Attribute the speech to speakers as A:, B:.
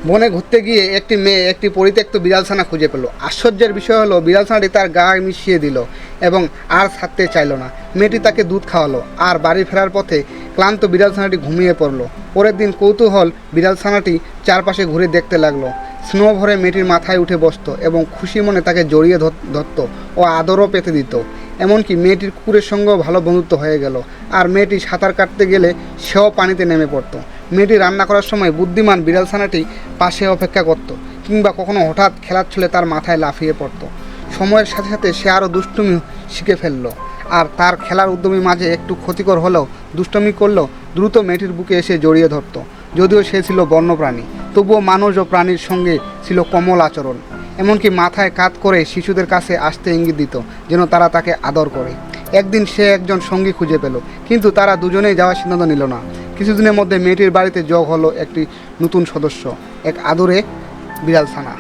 A: বনে ঘুরতে গিয়ে একটি মেয়ে একটি পরিত্যক্ত বিড়ালছানা খুঁজে পেল। আশ্চর্যের বিষয় হলো বিড়ালছানাটি তার গা মিশিয়ে দিল এবং আর ছাড়তে চাইল না। মেয়েটি তাকে দুধ খাওয়ালো আর বাড়ি ফেরার পথে ক্লান্ত বিড়ালছানাটি ঘুমিয়ে পড়ল। পরের দিন কৌতূহল বিড়ালছানাটি চারপাশে ঘুরে দেখতে লাগলো। স্নো ভরে মেয়েটির মাথায় উঠে বসতো এবং খুশি মনে তাকে জড়িয়ে ধরত ও আদরও পেতে দিত। এমনকি মেয়েটির কুকুরের সঙ্গেও ভালো বন্ধুত্ব হয়ে গেল। আর মেয়েটি সাঁতার কাটতে গেলে সেও পানিতে নেমে পড়তো। মেয়েটি রান্না করার সময় বুদ্ধিমান বিড়ালছানাটি পাশে অপেক্ষা করত, কিংবা কখনো হঠাৎ খেলার ছলে তার মাথায় লাফিয়ে পড়তো। সময়ের সাথে সাথে সে আরও দুষ্টুমি শিখে ফেললো, আর তার খেলার উদ্যমী মাঝে একটু ক্ষতিকর হলেও দুষ্টুমি করলেও দ্রুত মেয়েটির বুকে এসে জড়িয়ে ধরতো। যদিও সে ছিল বন্যপ্রাণী, তবুও মানুষ ও প্রাণীর সঙ্গে ছিল কোমল আচরণ। এমনকি মাথায় কাত করে শিশুদের কাছে আসতে ইঙ্গিত দিত, যেন তারা তাকে আদর করে। একদিন সে একজন সঙ্গী খুঁজে পেল, কিন্তু তারা দুজনেই যাওয়ার সিদ্ধান্ত নিল না। কিছুদিনের মধ্যে মেয়েটির বাড়িতে যোগ হলো একটি নতুন সদস্য, এক আদরে বিড়ালছানা।